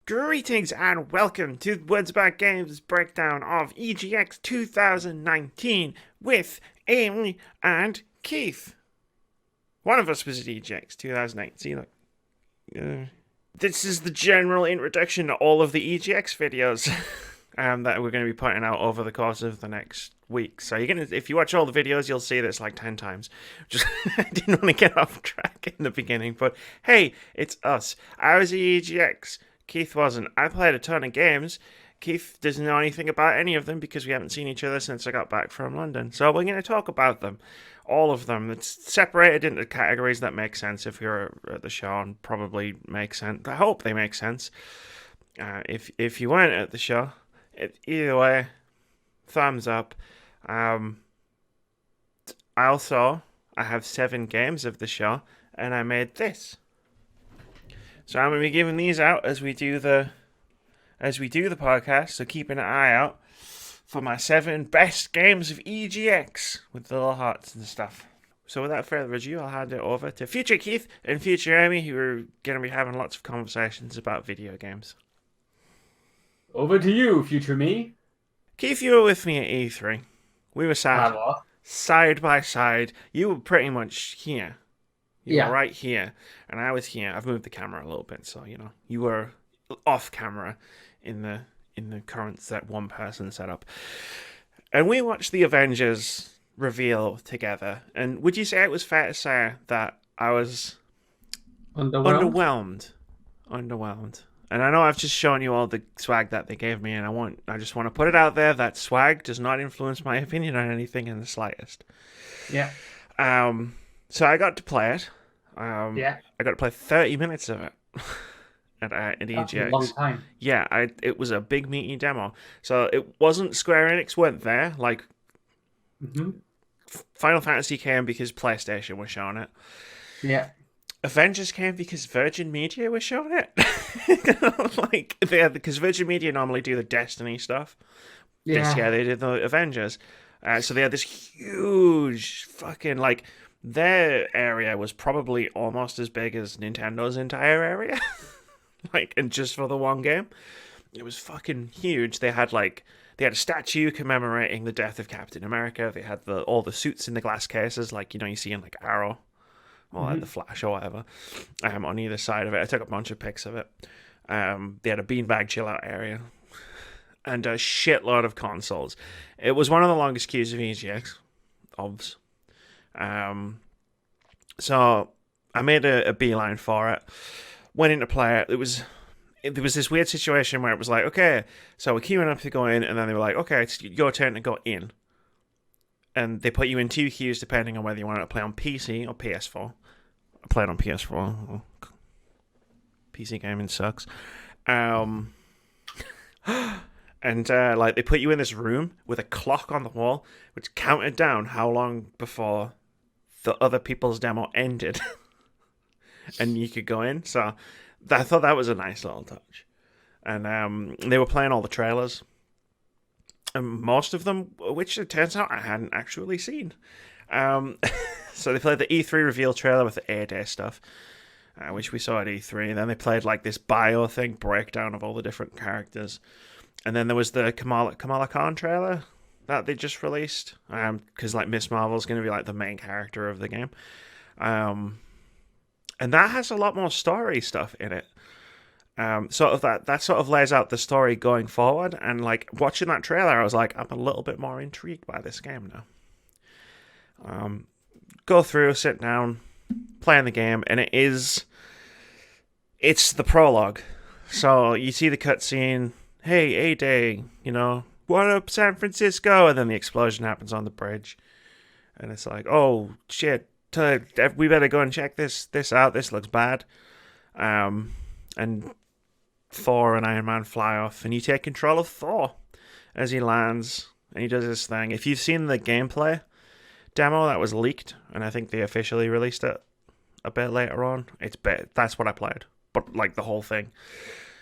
Greetings and welcome to Words About Games breakdown of EGX 2019 with Amy and Keith. One of us was at EGX 2018. This is the general introduction to all of the EGX videos that we're going to be putting out over the course of the next week. So if you watch all the videos, you'll see this like 10 times. Just I didn't want to get off track in the beginning, but hey, it's us. I was at EGX. Keith wasn't. I played a ton of games. Keith doesn't know anything about any of them because we haven't seen each other since I got back from London. So we're going to talk about them. All of them. It's separated into categories that make sense if you're at the show and probably make sense. I hope they make sense. If you weren't at the show, either way, thumbs up. I have 7 games of the show and I made this. So I'm going to be giving these out as we do the podcast. So keep an eye out for my 7 best games of EGX with the little hearts and stuff. So without further ado, I'll hand it over to future Keith and future Amy, who are going to be having lots of conversations about video games. Over to you, future me. Keith, you were with me at E3. We were side by side. You were pretty much here. You were right here, and I was here. I've moved the camera a little bit, so you were off camera in the current one-person setup. And we watched the Avengers reveal together. And would you say it was fair to say that I was underwhelmed? And I know I've just shown you all the swag that they gave me, and I just want to put it out there that swag does not influence my opinion on anything in the slightest. Yeah. So I got to play it. I got to play 30 minutes of it at EGX. That's a long time. Yeah, it was a big meaty demo. So it wasn't Square Enix weren't there. Like, Final Fantasy came because PlayStation was showing it. Yeah. Avengers came because Virgin Media was showing it. Because Virgin Media normally do the Destiny stuff. Yeah. This year they did the Avengers. So they had this huge fucking, their area was probably almost as big as Nintendo's entire area. And just for the one game. It was fucking huge. They had a statue commemorating the death of Captain America. They had all the suits in the glass cases, you see in Arrow or the Flash or whatever. On either side of it. I took a bunch of pics of it. They had a beanbag chill out area. And a shitload of consoles. It was one of the longest queues of EGX. Obvs. So I made a beeline for it. Went in to play it. There was this weird situation where it was like, okay, so we're queuing up to go in, and then they were like, okay, it's your turn to go in. And they put you in 2 queues depending on whether you wanted to play on PC or PS4. I played on PS4. PC gaming sucks. And they put you in this room with a clock on the wall, which counted down how long before the other people's demo ended. And you could go in. So I thought that was a nice little touch. And they were playing all the trailers. And most of them, which it turns out I hadn't actually seen. So they played the E3 reveal trailer with the A-Day stuff, which we saw at E3. And then they played this bio thing, breakdown of all the different characters. And then there was the Kamala Khan trailer that they just released. Because Miss Marvel's going to be the main character of the game. And that has a lot more story stuff in it. That sort of lays out the story going forward. And watching that trailer, I was I'm a little bit more intrigued by this game now. Go through, sit down, playing the game, and it's the prologue. So you see the cutscene. Hey, A-Day, what up, San Francisco? And then the explosion happens on the bridge. And it's oh, shit, we better go and check this out. This looks bad. And Thor and Iron Man fly off, and you take control of Thor as he lands, and he does his thing. If you've seen the gameplay demo that was leaked, and I think they officially released it a bit later on, that's what I played. But, the whole thing.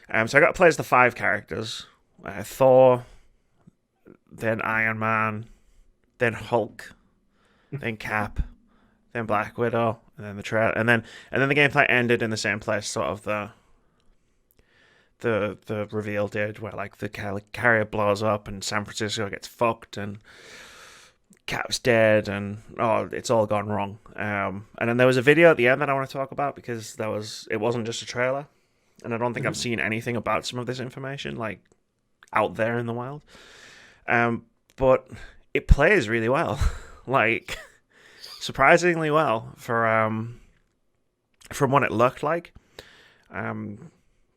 So I got to play as the 5 characters. Thor, then Iron Man, then Hulk, then Cap, then Black Widow, and then the trail, and then the gameplay ended in the same place, sort of the reveal did, where like the carrier blows up and San Francisco gets fucked and Cap's dead and it's all gone wrong. And then there was a video at the end that I want to talk about because it wasn't just a trailer, and I don't think I've seen anything about some of this information like out there in the wild. But it plays really well, like surprisingly well for from what it looked like.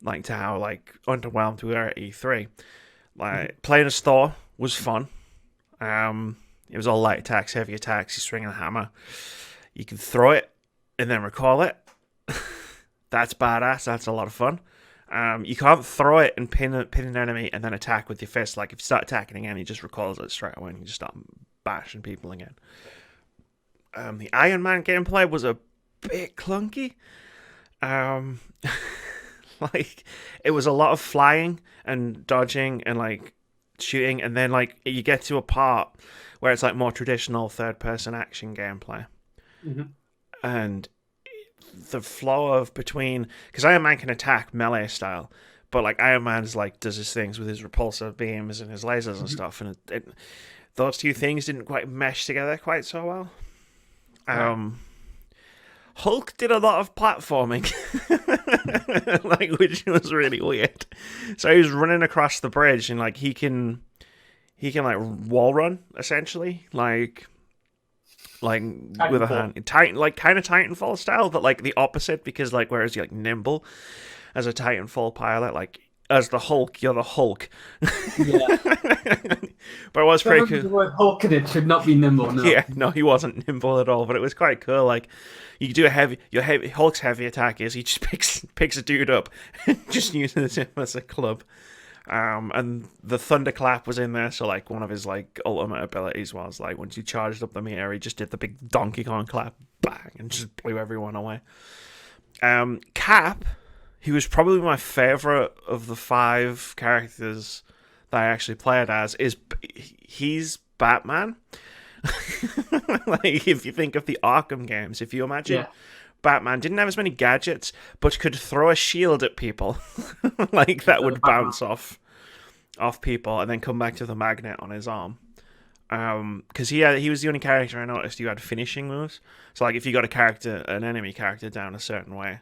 Like to how like underwhelmed we were at E3. Like playing as Thor was fun. It was all light attacks, heavy attacks. You swing a hammer. You can throw it and then recall it. That's badass. That's a lot of fun. You can't throw it and pin an enemy and then attack with your fist. Like if you start attacking again, he just recalls it straight away and you just start bashing people again. The Iron Man gameplay was a bit clunky. Like it was a lot of flying and dodging and like shooting, and then like you get to a part where it's like more traditional third-person action gameplay, and the flow of between, because Iron Man can attack melee style, but like Iron Man's like does his things with his repulsor beams and his lasers and stuff, and those two things didn't quite mesh together quite so well. Hulk did a lot of platforming, like, which was really weird. So he was running across the bridge, and like he can like wall run essentially, like Titanfall. With a hand, like kind of Titanfall style, but like the opposite, because like whereas you're like nimble as a Titanfall pilot, like as the Hulk, you're the Hulk. Yeah. But it was pretty cool. The word Hulk in it should not be nimble. No. Yeah, no, he wasn't nimble at all, but it was quite cool. Like you could do Hulk's heavy attack is he just picks a dude up and just uses him as a club. And the thunderclap was in there, so like one of his like ultimate abilities was like once you charged up the meter, he just did the big Donkey Kong clap, bang, and just blew everyone away. Cap, he was probably my favorite of the 5 characters that I actually played as. He's Batman. Like if you think of the Arkham games, if you imagine Batman didn't have as many gadgets, but could throw a shield at people, like that would bounce off people and then come back to the magnet on his arm. Because he was the only character I noticed who had finishing moves. So like if you got an enemy character down a certain way,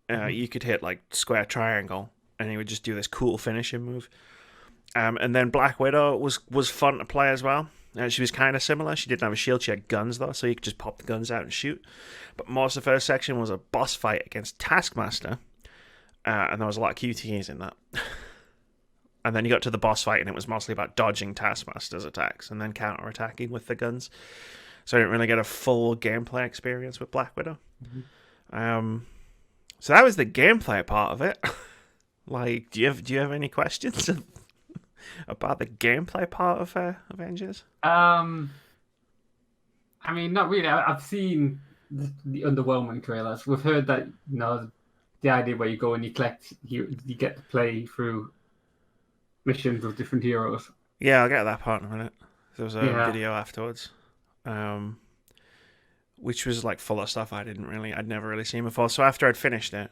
you could hit like square triangle, and he would just do this cool finishing move. And then Black Widow was fun to play as well. She was kind of similar. She didn't have a shield. She had guns, though, so you could just pop the guns out and shoot. But most of the first section was a boss fight against Taskmaster, and there was a lot of QTEs in that. And then you got to the boss fight, and it was mostly about dodging Taskmaster's attacks and then counter-attacking with the guns. So I didn't really get a full gameplay experience with Black Widow. So that was the gameplay part of it. Like, do you have any questions about the gameplay part of Avengers? I mean, not really. I've seen the underwhelming trailers. We've heard that the idea where you go and you get to play through missions with different heroes. Yeah, I'll get to that part in a minute. There was a video afterwards, which was like full of stuff I'd never really seen before. So after I'd finished it,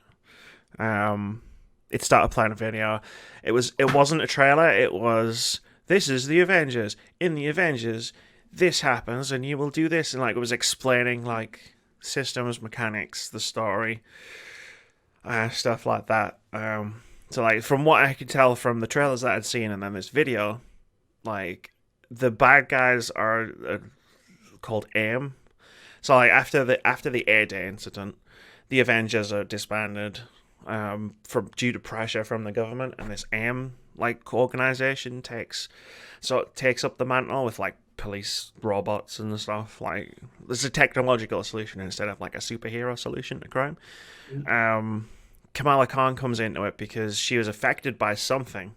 it started playing a video. It wasn't a trailer. It was, this is the Avengers. In the Avengers, this happens, and you will do this. And like it was explaining like systems, mechanics, the story, stuff like that. So like from what I could tell from the trailers that I'd seen and then this video, like the bad guys are called AIM. So like after the Air Day incident, the Avengers are disbanded. Due to pressure from the government, and this AIM like organization takes up the mantle with like police robots and stuff. Like there's a technological solution instead of like a superhero solution to crime. Kamala Khan comes into it because she was affected by something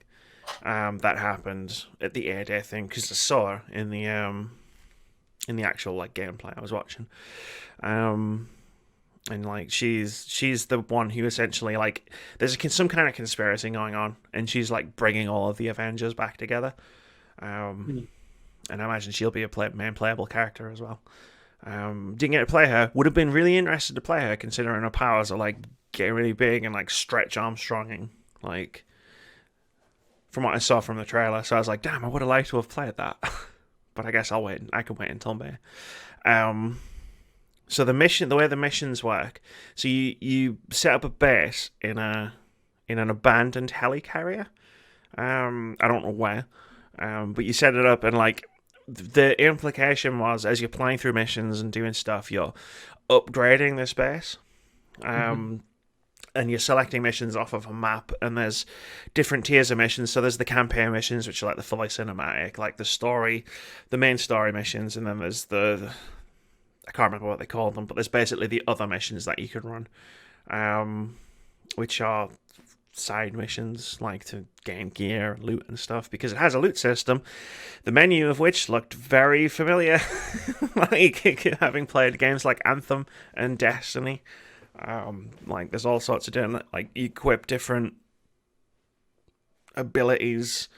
that happened at the Air Day thing, because I saw her in the actual like gameplay I was watching. And like she's the one who essentially like there's some kind of conspiracy going on, and she's like bringing all of the Avengers back together. And I imagine she'll be a main playable character as well. Didn't get to play her. Would have been really interested to play her, considering her powers are like get really big and like stretch Armstronging. Like from what I saw from the trailer. So I was like, damn, I would have liked to have played that. But I guess I'll wait. I can wait until May. Um, so the way the missions work, so you set up a base in an abandoned helicarrier. I don't know where, but you set it up, and like the implication was, as you're playing through missions and doing stuff, you're upgrading this base. Mm-hmm. And you're selecting missions off of a map, and there's different tiers of missions. So there's the campaign missions, which are like the fully cinematic, like the main story missions, and then there's the I can't remember what they call them, but there's basically the other missions that you can run, which are side missions, like to gain gear, loot, and stuff, because it has a loot system, the menu of which looked very familiar, like having played games like Anthem and Destiny. Like there's all sorts of different, like you equip different abilities,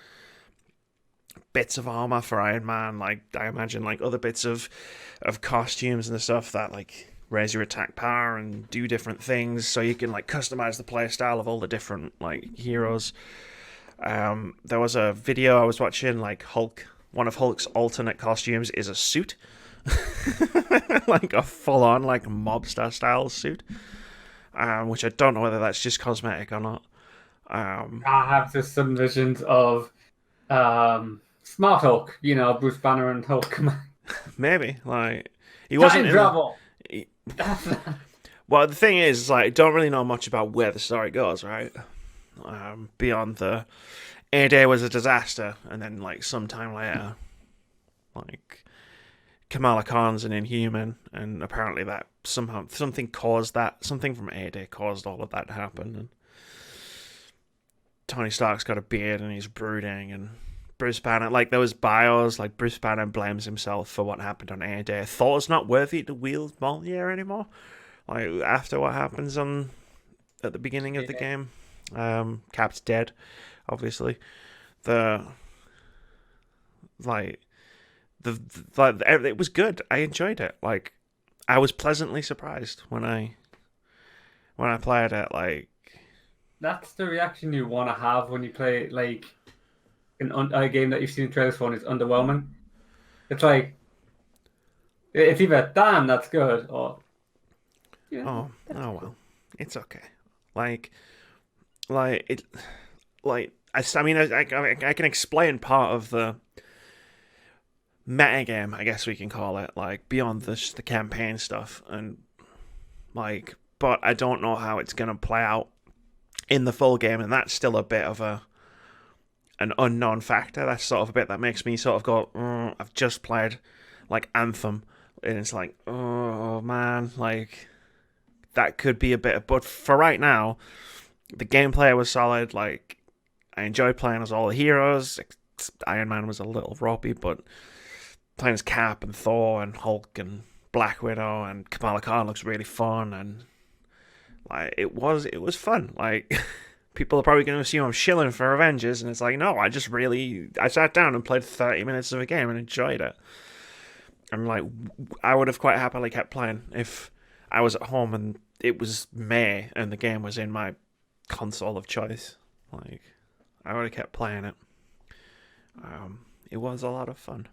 bits of armor for Iron Man, like I imagine like other bits of costumes and stuff that like raise your attack power and do different things, so you can like customize the play style of all the different like heroes. There was a video I was watching, like one of Hulk's alternate costumes is a suit. Like a full-on like mobster style suit, which I don't know whether that's just cosmetic or not. I have just some visions of Smart Hulk, Bruce Banner and Hulk. Maybe like he wasn't Time in. travel. He, well, the thing is, like, don't really know much about where the story goes, right? Beyond the A-Day was a disaster, and then like sometime later, like Kamala Khan's an Inhuman, and apparently that somehow something caused that. Something from A-Day caused all of that to happen. And Tony Stark's got a beard and he's brooding, and Bruce Banner, like there was bios, like Bruce Banner blames himself for what happened on A-Day. Thor's not worthy to wield Mjolnir anymore. Like after what happens at the beginning of the game, Cap's dead, obviously. It was good. I enjoyed it. Like I was pleasantly surprised when I played it. Like That's the reaction you want to have when you play like a game that you've seen trailers for and it's underwhelming. It's like it's either damn that's good or oh well, it's okay. Like it I mean I can explain part of the metagame, I guess we can call it, like beyond the campaign stuff, and like, but I don't know how it's gonna play out in the full game, and that's still a bit of an unknown factor. That's sort of a bit that makes me sort of go, I've just played like Anthem, and it's like, oh man, like that could be a bit. But for right now, the gameplay was solid. Like I enjoyed playing as all the heroes. Iron Man was a little ropey, but playing as Cap and Thor and Hulk and Black Widow and Kamala Khan looks really fun, and like it was fun. Like people are probably going to assume I'm shilling for Avengers, and it's like, no, I sat down and played 30 minutes of a game and enjoyed it. And like I would have quite happily kept playing if I was at home and it was May and the game was in my console of choice. Like I would have kept playing it. It was a lot of fun.